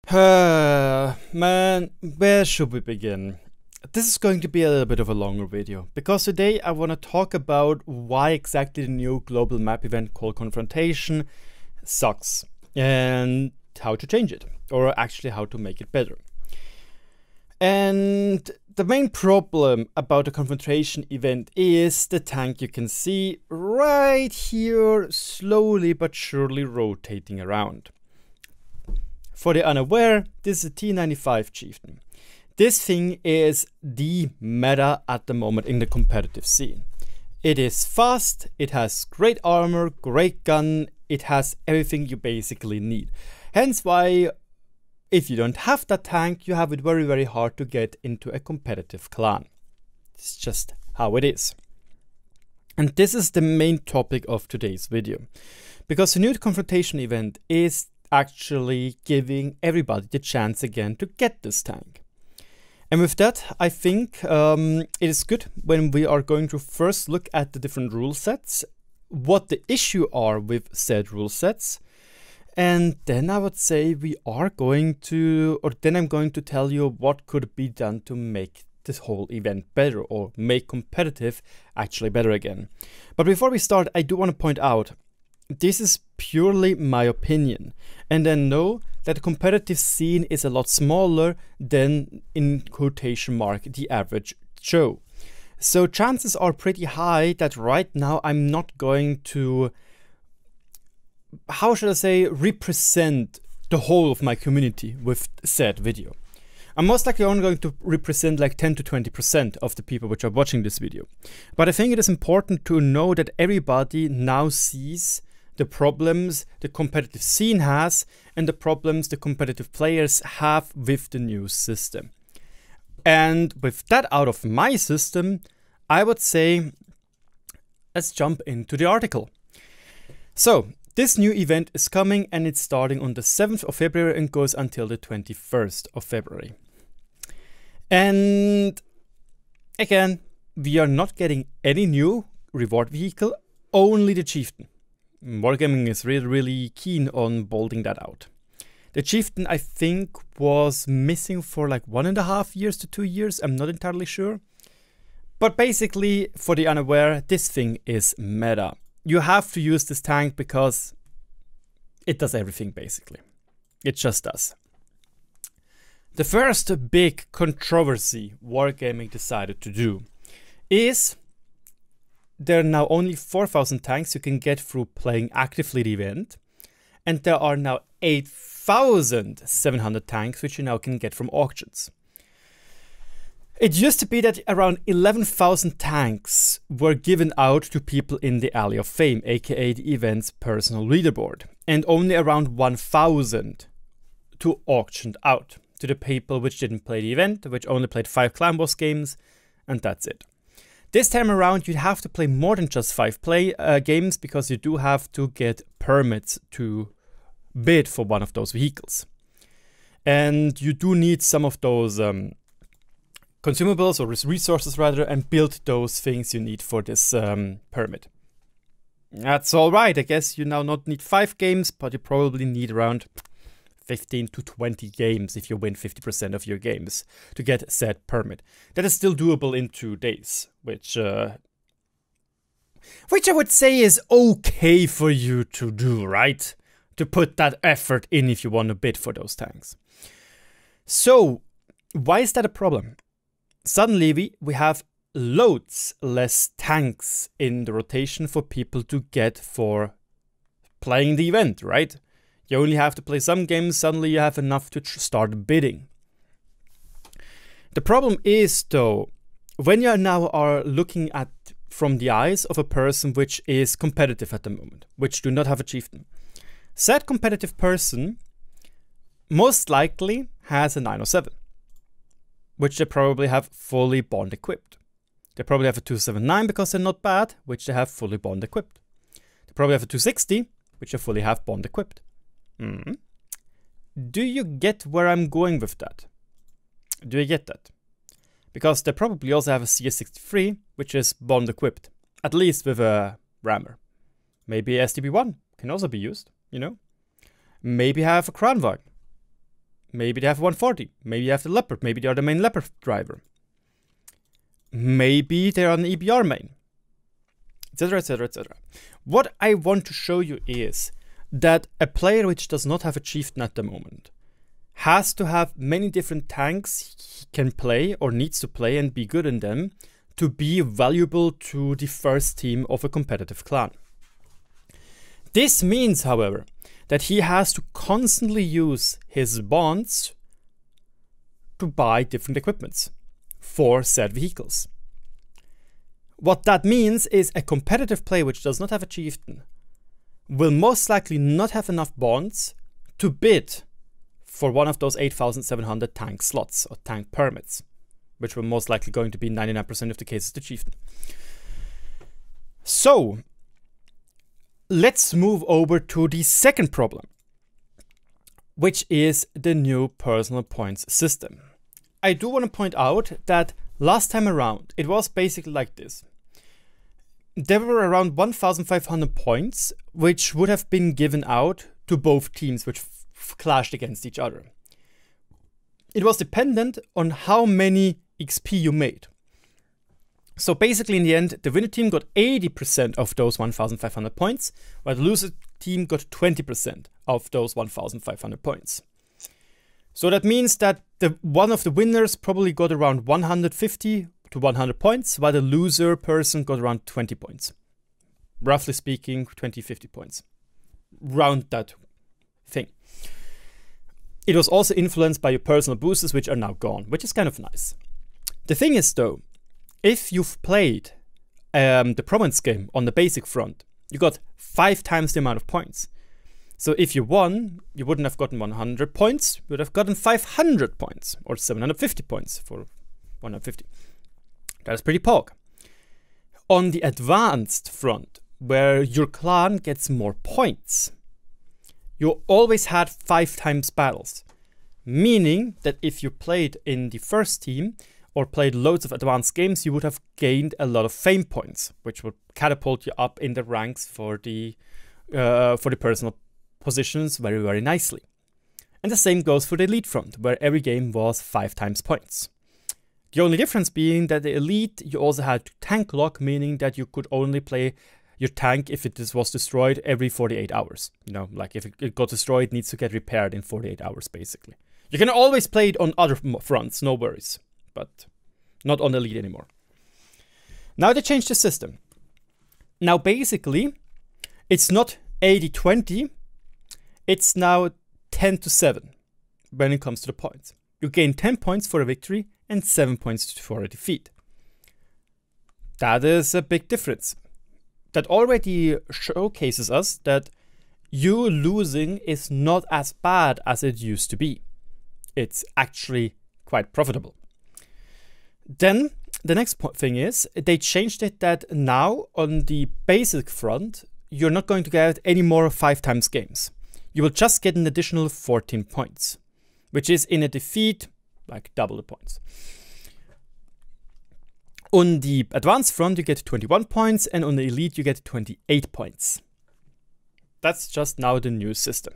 Man, where should we begin? This is going to be a little bit of a longer video, because today I want to talk about why exactly the new global map event called Confrontation sucks, and how to change it, or actually how to make it better. And the main problem about the Confrontation event is the tank you can see right here, slowly but surely rotating around. For the unaware, this is a T95 Chieftain. This thing is the meta at the moment in the competitive scene. It is fast, it has great armor, great gun, it has everything you basically need. Hence why, if you don't have that tank, you have it very hard to get into a competitive clan. It's just how it is. And this is the main topic of today's video. Because the new Confrontation event is actually giving everybody the chance again to get this tank. And with that, I think it is good when we are going to first look at the different rule sets, what the issue are with said rule sets, and then I would say we are going to, or then I'm going to tell you what could be done to make this whole event better, or make competitive actually better again. But before we start, I do want to point out, this is purely my opinion, and then know that the competitive scene is a lot smaller than, in quotation mark, the average Joe. So chances are pretty high that right now I'm not going to, how should I say, represent the whole of my community with said video. I'm most likely only going to represent like 10 to 20% of the people which are watching this video. But I think it is important to know that everybody now sees the problems the competitive scene has and the problems the competitive players have with the new system. And with that out of my system, I would say, let's jump into the article. So, this new event is coming and it's starting on the 7th of February and goes until the 21st of February. And again, we are not getting any new reward vehicle, only the Chieftain. Wargaming is really keen on bolding that out. The Chieftain, I think, was missing for like 1.5 years to 2 years, I'm not entirely sure. But basically, for the unaware, this thing is meta. You have to use this tank because it does everything basically. It just does. The first big controversy Wargaming decided to do is there are now only 4,000 tanks you can get through playing actively the event, and there are now 8,700 tanks which you now can get from auctions. It used to be that around 11,000 tanks were given out to people in the Alley of Fame, aka the event's personal leaderboard, and only around 1,000 to auctioned out to the people which didn't play the event, which only played 5 Clan Boss games, and that's it. This time around, you'd have to play more than just 5 games, because you do have to get permits to bid for one of those vehicles. And you do need some of those consumables, or resources rather, and build those things you need for this permit. That's alright, I guess you now not need 5 games, but you probably need around 15 to 20 games if you win 50% of your games to get said permit. That is still doable in 2 days, which I would say is okay for you to do, right? To put that effort in if you want to bid for those tanks. So, why is that a problem? Suddenly we have loads less tanks in the rotation for people to get for playing the event, right? You only have to play some games, suddenly you have enough to start bidding. The problem is though, when you now are looking at from the eyes of a person which is competitive at the moment, which do not have a Chieftain. Said competitive person most likely has a 907, which they probably have fully bond equipped. They probably have a 279 because they're not bad, which they have fully bond equipped. They probably have a 260, which they fully have bond equipped. Do you get where I'm going with that? Do you get that? Because they probably also have a CS63, which is bond equipped, at least with a rammer. Maybe STB1 can also be used, you know? Maybe have a Kranwagen. Maybe they have 140. Maybe they have the Leopard. Maybe they are the main Leopard driver. Maybe they're on the EBR main, etc, etc, etc. What I want to show you is that a player which does not have a chieftain at the moment has to have many different tanks he can play or needs to play and be good in them to be valuable to the first team of a competitive clan. This means, however, that he has to constantly use his bonds to buy different equipments for said vehicles. What that means is a competitive player which does not have a chieftain will most likely not have enough bonds to bid for one of those 8,700 tank slots or tank permits, which will most likely going to be 99% of the cases the chieftain. So let's move over to the second problem, which is the new personal points system. I do want to point out that last time around, it was basically like this. There were around 1,500 points, which would have been given out to both teams which clashed against each other. It was dependent on how many XP you made. So basically in the end, the winner team got 80% of those 1,500 points, while the loser team got 20% of those 1,500 points. So that means that one of the winners probably got around 150 to 100 points, while the loser person got around 20 points. Roughly speaking, 20-50 points. Round that thing. It was also influenced by your personal boosters, which are now gone, which is kind of nice. The thing is though, if you've played the province game on the basic front, you got 5 times the amount of points. So if you won, you wouldn't have gotten 100 points, you would have gotten 500 points, or 750 points for 150. That is pretty pog. On the advanced front, where your clan gets more points, you always had 5 times battles. Meaning that if you played in the first team, or played loads of advanced games, you would have gained a lot of fame points, which would catapult you up in the ranks for the personal positions very, very nicely. And the same goes for the elite front, where every game was 5 times points. The only difference being that the elite, you also had tank lock, meaning that you could only play your tank if it was destroyed every 48 hours. You know, like if it got destroyed, it needs to get repaired in 48 hours, basically. You can always play it on other fronts, no worries, but not on the elite anymore. Now they changed the system. Now basically, it's not 80-20, it's now 10-7 when it comes to the points. You gain 10 points for a victory and 7 points for a defeat. That is a big difference. That already showcases us that you losing is not as bad as it used to be. It's actually quite profitable. Then the next thing is they changed it that now on the basic front, you're not going to get any more 5 times games. You will just get an additional 14 points, which is in a defeat like double the points. On the advanced front, you get 21 points, and on the elite, you get 28 points. That's just now the new system.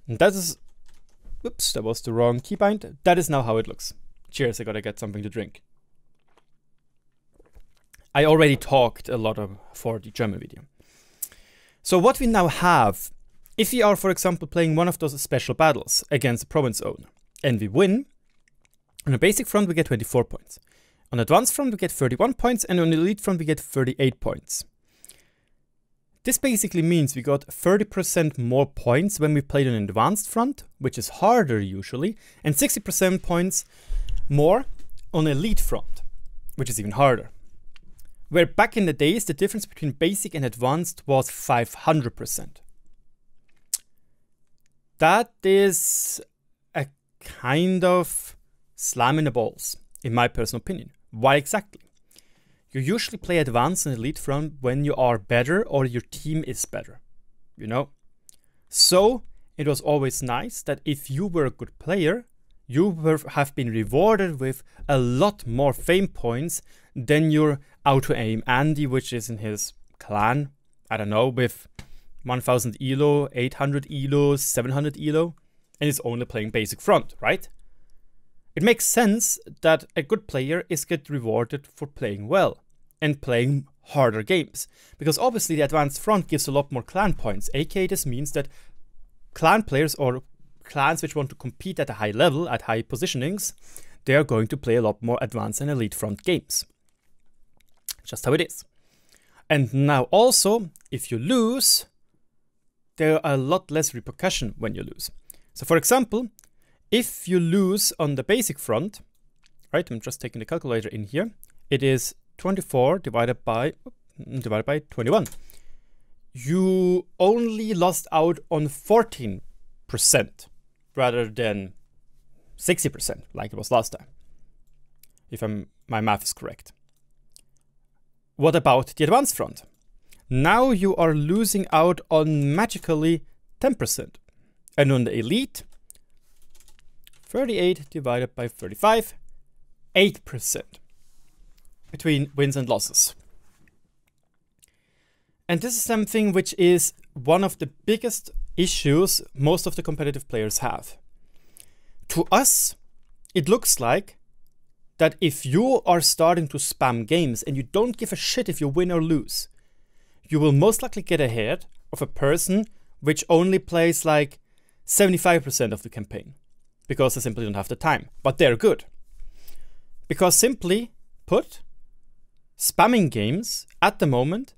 And that is, oops, that was the wrong keybind. That is now how it looks. Cheers, I gotta get something to drink. I already talked a lot for the German video. So what we now have, if we are, for example, playing one of those special battles against the province owner, and we win, on the basic front we get 24 points. On the advanced front we get 31 points, and on the elite front we get 38 points. This basically means we got 30% more points when we played on an advanced front, which is harder usually, and 60% points more on elite front, which is even harder. Where back in the days, the difference between basic and advanced was 500%. That is a kind of slam in the balls, in my personal opinion. Why exactly? You usually play advanced and elite front when you are better or your team is better, you know? So it was always nice that if you were a good player, you have been rewarded with a lot more fame points than your auto-aim Andy, which is in his clan, I don't know, with 1000 elo, 800 elo, 700 elo. and is only playing basic front, right? It makes sense that a good player is get rewarded for playing well and playing harder games, because obviously the advanced front gives a lot more clan points, aka this means that clan players or clans which want to compete at a high level, at high positionings, they are going to play a lot more advanced and elite front games. Just how it is. And now also, if you lose, there are a lot less repercussion when you lose. So for example, if you lose on the basic front, right, I'm just taking the calculator in here, it is 24 divided by 21. You only lost out on 14% rather than 60% like it was last time, if my math is correct. What about the advanced front? Now you are losing out on magically 10%. And on the elite, 38 divided by 35, 8% between wins and losses. And this is something which is one of the biggest issues most of the competitive players have. To us, it looks like that if you are starting to spam games and you don't give a shit if you win or lose, you will most likely get ahead of a person which only plays like 75% of the campaign because they simply don't have the time, but they're good. Because simply put, spamming games at the moment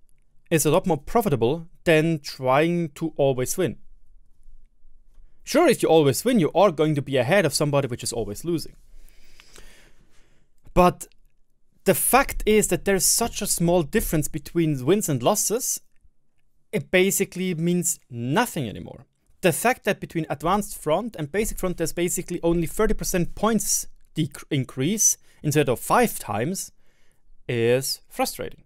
is a lot more profitable than trying to always win. Sure, if you always win, you are going to be ahead of somebody which is always losing. But the fact is that there's such a small difference between wins and losses, it basically means nothing anymore. The fact that between advanced front and basic front there's basically only 30% points increase instead of 5 times is frustrating.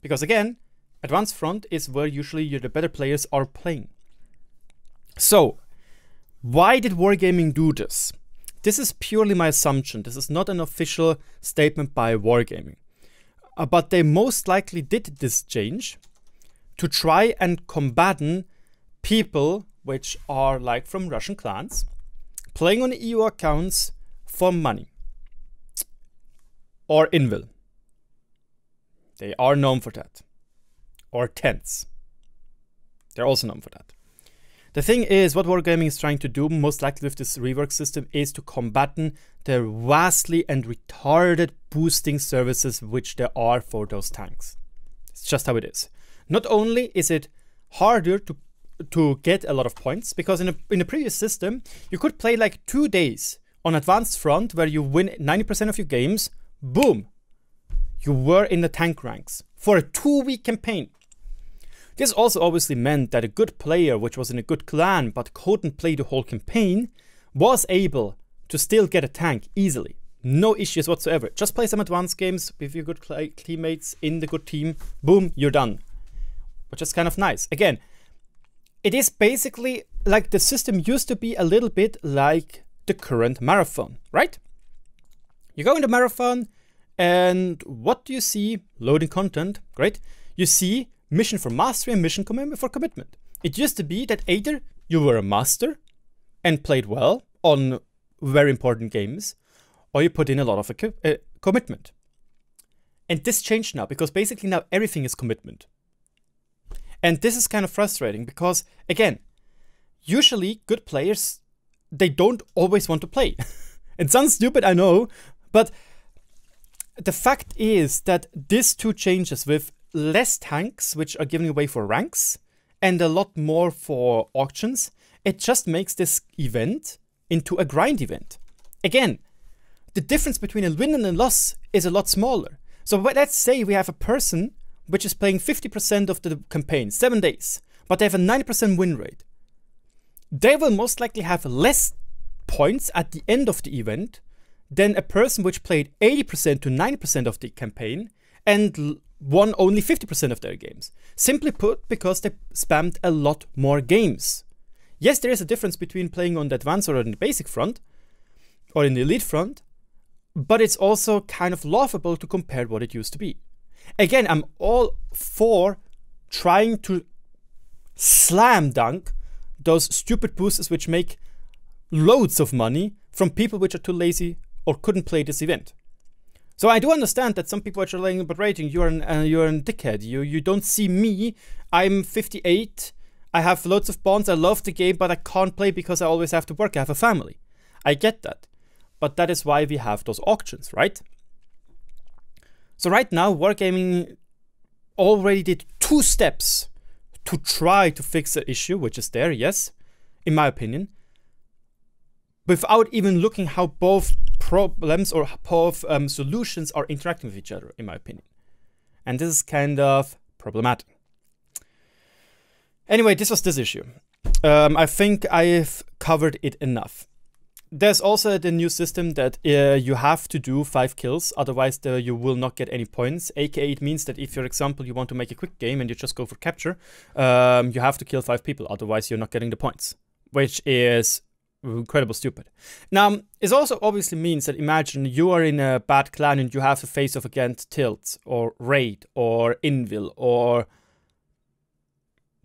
Because again, advanced front is where usually the better players are playing. So, why did Wargaming do this? This is purely my assumption. This is not an official statement by Wargaming. But they most likely did this change to try and combat people which are like from Russian clans, playing on EU accounts for money. Or Invil. They are known for that. Or Tents. They're also known for that. The thing is, what Wargaming is trying to do, most likely with this rework system, is to combat the vastly and retarded boosting services which there are for those tanks. It's just how it is. Not only is it harder to get a lot of points, because in a previous system, you could play like 2 days on advanced front where you win 90% of your games, boom, you were in the tank ranks for a 2-week campaign. This also obviously meant that a good player, which was in a good clan but couldn't play the whole campaign, was able to still get a tank easily. No issues whatsoever. Just play some advanced games with your good teammates in the good team. Boom, you're done. Which is kind of nice. Again, it is basically like the system used to be a little bit like the current marathon, right? You go in the marathon and what do you see? Loading content, great. You see mission for mastery and mission for commitment. It used to be that either you were a master and played well on very important games, or you put in a lot of commitment. And this changed now, because basically now everything is commitment. And this is kind of frustrating because, again, usually good players, they don't always want to play. It sounds stupid, I know, but the fact is that these two changes with less tanks, which are given away for ranks, and a lot more for auctions, it just makes this event into a grind event. Again, the difference between a win and a loss is a lot smaller. So let's say we have a person which is playing 50% of the campaign, 7 days, but they have a 90% win rate. They will most likely have less points at the end of the event than a person which played 80% to 90% of the campaign and won only 50% of their games. Simply put, because they spammed a lot more games. Yes, there is a difference between playing on the advanced or on the basic front, or in the elite front, but it's also kind of laughable to compare what it used to be. Again, I'm all for trying to slam dunk those stupid boosters which make loads of money from people which are too lazy or couldn't play this event. So I do understand that some people are yelling about raging. You're a dickhead. You don't see me. I'm 58. I have loads of bonds. I love the game, but I can't play because I always have to work. I have a family. I get that. But that is why we have those auctions, right? So right now, Wargaming already did 2 steps to try to fix the issue, which is there, yes, in my opinion, without even looking how both problems or both solutions are interacting with each other, in my opinion. And this is kind of problematic. Anyway, this was this issue. I think I've covered it enough. There's also the new system that you have to do 5 kills, otherwise you will not get any points. AKA it means that if, for example, you want to make a quick game and you just go for capture, you have to kill 5 people, otherwise you're not getting the points, which is incredibly stupid. Now, it also obviously means that imagine you are in a bad clan and you have to face off against Tilt, or Raid, or Invil, or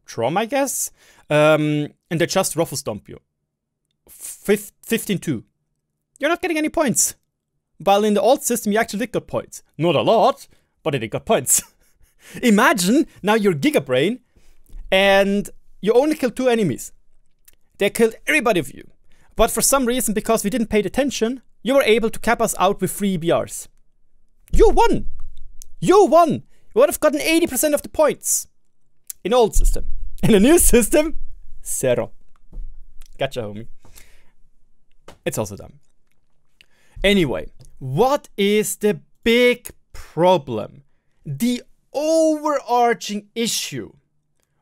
Trom, I guess, and they just ruffle stomp you. 15-2. You're not getting any points. While in the old system, you actually did get points. Not a lot, but it did got points. Imagine now you're Gigabrain and you only killed 2 enemies. They killed everybody of you. But for some reason, because we didn't pay attention, you were able to cap us out with 3 EBRs. You won! You won! You would have gotten 80% of the points. In old system. In the new system, 0. Gotcha, homie. It's also dumb. Anyway, what is the big problem? The overarching issue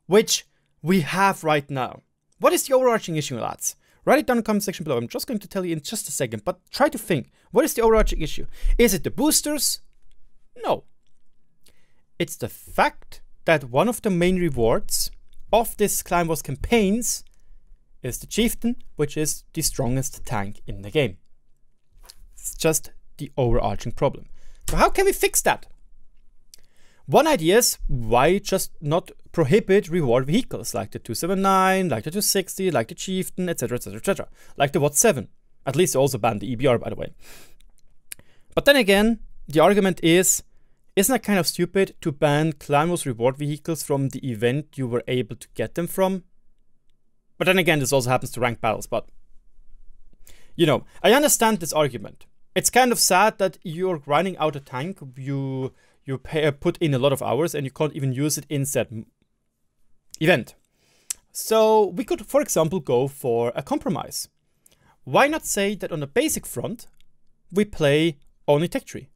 which we have right now. What is the overarching issue, lads? Write it down in the comment section below. I'm just going to tell you in just a second, but try to think. What is the overarching issue? Is it the boosters? No. It's the fact that one of the main rewards of this Clan Wars campaigns is the Chieftain, which is the strongest tank in the game. It's just the overarching problem. So how can we fix that? One idea is, why just not prohibit reward vehicles like the 279, like the 260, like the Chieftain, etc, etc, etc. Like the Watt 7. At least also ban the EBR, by the way. But then again, the argument is, isn't that kind of stupid to ban Clan Wars reward vehicles from the event you were able to get them from? But then again, this also happens to ranked battles, but you know, I understand this argument. It's kind of sad that you're grinding out a tank, you put in a lot of hours and you can't even use it in said event. So we could, for example, go for a compromise. Why not say that on the basic front, we play only tech tree.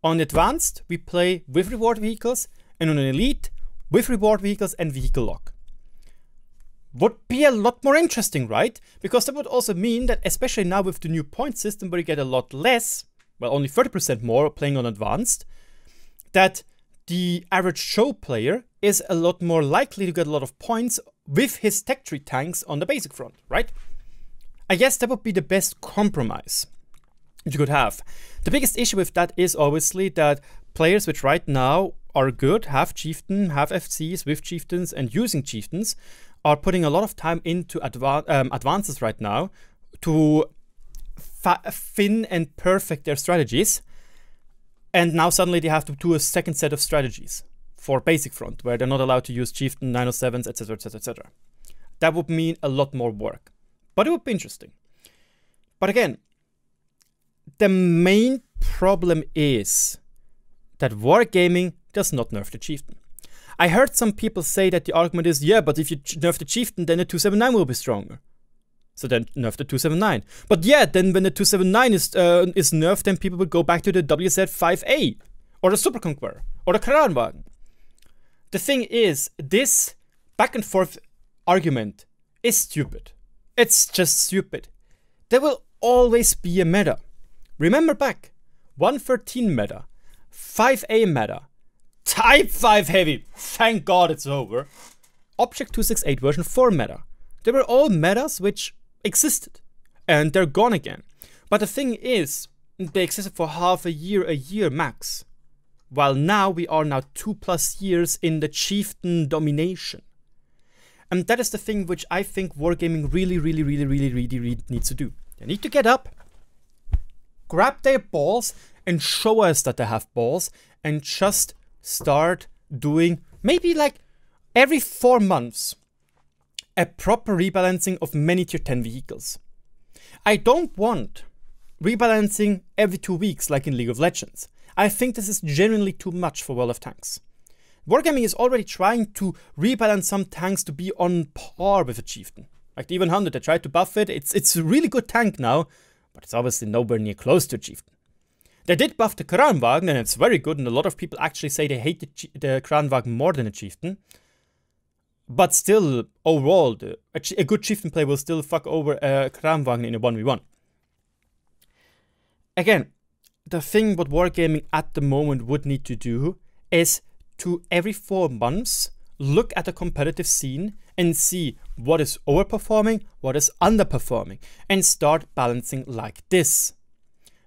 On advanced, we play with reward vehicles, and on an elite, with reward vehicles and vehicle lock. Would be a lot more interesting, right? Because that would also mean that, especially now with the new point system where you get a lot less, well, only 30% more playing on advanced, that the average show player is a lot more likely to get a lot of points with his tech tree tanks on the basic front, right? I guess that would be the best compromise you could have. The biggest issue with that is obviously that players which right now are good, have Chieftain, have FCs with Chieftains and using Chieftains, are putting a lot of time into advances right now to fin and perfect their strategies. And now suddenly they have to do a second set of strategies for basic front, where they're not allowed to use Chieftain, 907s, etc, etc, etc. That would mean a lot more work, but it would be interesting. But again, the main problem is that Wargaming does not nerf the Chieftain. I heard some people say that the argument is, yeah, but if you nerf the Chieftain, then the 279 will be stronger. So then nerf the 279. But yeah, then when the 279 is nerfed, then people will go back to the WZ5A, or the Super Conqueror, or the Kranwagen. The thing is, this back and forth argument is stupid. It's just stupid. There will always be a meta. Remember back, 113 meta, 5A meta, Type 5 heavy, thank God it's over, Object 268 version 4 meta. They were all metas which existed, and they're gone again. But the thing is, they existed for half a year max. While now we are now 2+ years in the Chieftain domination. And that is the thing which I think wargaming really needs to do. They need to get up, grab their balls, and show us that they have balls, and just start doing maybe like every 4 months a proper rebalancing of many tier 10 vehicles. I don't want rebalancing every 2 weeks like in League of Legends. I think this is genuinely too much for World of Tanks. Wargaming is already trying to rebalance some tanks to be on par with a Chieftain. Like the Even 100, they tried to buff it. It's a really good tank now, but it's obviously nowhere near close to a Chieftain. They did buff the Kranwagen, and it's very good, and a lot of people actually say they hate the Kranwagen more than a Chieftain. But still, overall, a good Chieftain play will still fuck over a Kranwagen in a 1v1. Again, the thing what Wargaming at the moment would need to do is to every 4 months look at the competitive scene and see what is overperforming, what is underperforming, and start balancing like this.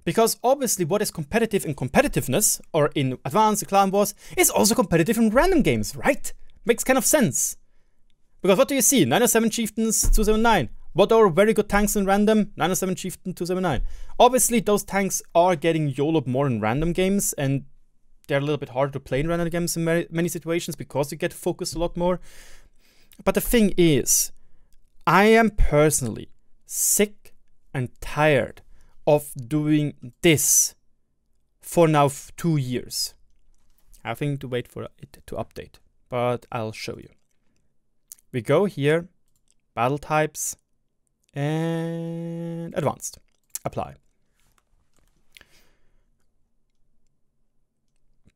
Because obviously what is competitive in competitiveness, or in Advanced Clan Wars, is also competitive in random games, right? Makes kind of sense. Because what do you see? 907 Chieftains, 279. What are very good tanks in random? 907 Chieftain, 279. Obviously those tanks are getting YOLO'd more in random games, and they're a little bit harder to play in random games in many situations because you get focused a lot more. But the thing is, I am personally sick and tired of doing this for now 2 years. Having to wait for it to update, but I'll show you. We go here, battle types, and advanced. Apply.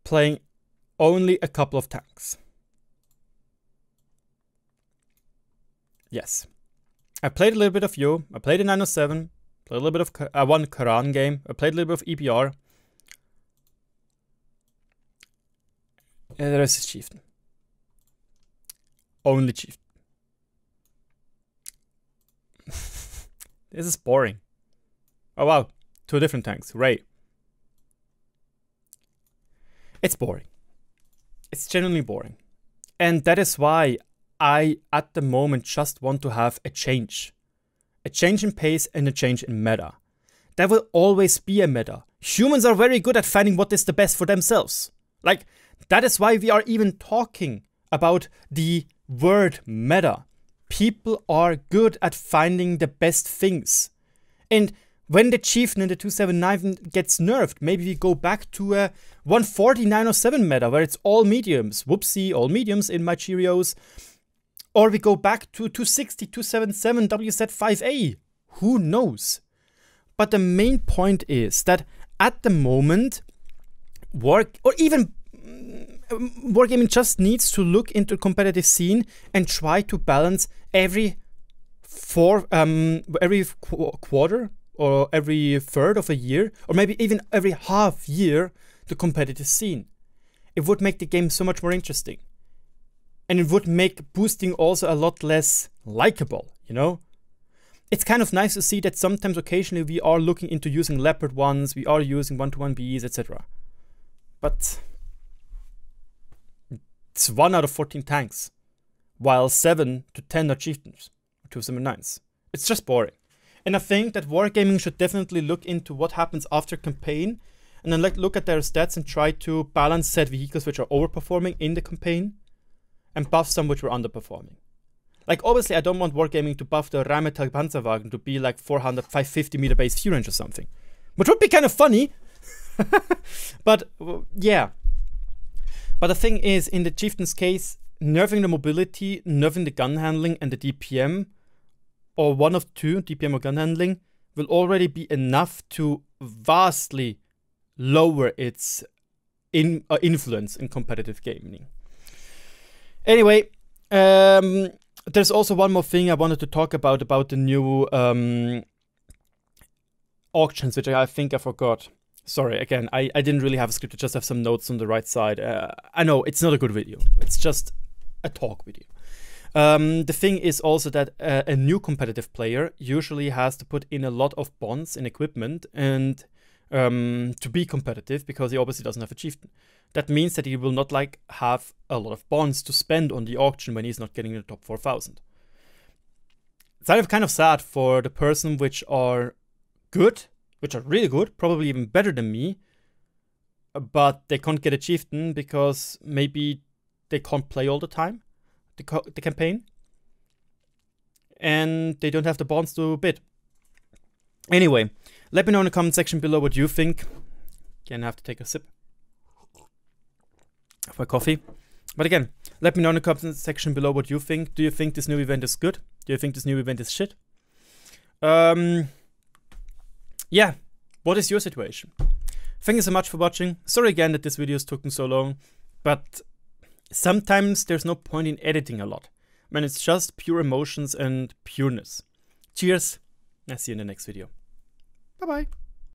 Playing only a couple of tanks. Yes. I played a little bit of youuuu. I played a 907. Played a little bit of one Karan game. I played a little bit of EPR. And the rest is Chieftain. Only Chieftain. This is boring. Oh wow, 2 different tanks. Ray. It's boring. It's genuinely boring. And that is why I, at the moment, just want to have a change. A change in pace and a change in meta. There will always be a meta. Humans are very good at finding what is the best for themselves. Like, that is why we are even talking about the word meta. People are good at finding the best things. And when the Chieftain in the 279 gets nerfed, maybe we go back to a 140 907 meta where it's all mediums. Whoopsie, all mediums in my Cheerios. Or we go back to 260 277 WZ5A. Who knows? But the main point is that at the moment, Wargaming just needs to look into the competitive scene and try to balance every quarter or every third of a year, or maybe even every half year, the competitive scene. It would make the game so much more interesting. And it would make boosting also a lot less likable, you know? It's kind of nice to see that sometimes occasionally we are looking into using Leopard ones, we are using 1-to-1Bs, etc. But it's 1 out of 14 tanks, while 7 to 10 are Chieftains, or 279s. It's just boring. And I think that Wargaming should definitely look into what happens after campaign, and then look at their stats and try to balance set vehicles which are overperforming in the campaign, and buff some which were underperforming. Like, obviously I don't want Wargaming to buff the Rheinmetall Panzerwagen to be like 550 meter base fuel range or something. Which would be kind of funny. But, yeah. But the thing is, in the Chieftain's case, nerfing the mobility, nerfing the gun handling and the DPM, or one of 2, DPM or gun handling, will already be enough to vastly lower its influence in competitive gaming. Anyway, there's also one more thing I wanted to talk about the new auctions, which I think I forgot. Sorry, again, I didn't really have a script, I just have some notes on the right side. I know, it's not a good video. It's just a talk video. The thing is also that a new competitive player usually has to put in a lot of bonds in equipment, and to be competitive, because he obviously doesn't have a chieftain. That means that he will not like have a lot of bonds to spend on the auction when he's not getting in the top 4,000. It's kind of sad for the person which are good, which are really good, probably even better than me, but they can't get a chieftain because maybe they can't play all the time, the campaign, and they don't have the bonds to bid. Anyway, let me know in the comment section below what you think. Again, I have to take a sip of my coffee. But again, let me know in the comment section below what you think. Do you think this new event is good? Do you think this new event is shit? Yeah, what is your situation? Thank you so much for watching. Sorry again that this video is taking so long, but sometimes there's no point in editing a lot when it's just pure emotions and pureness. Cheers, and I'll see you in the next video. Bye bye.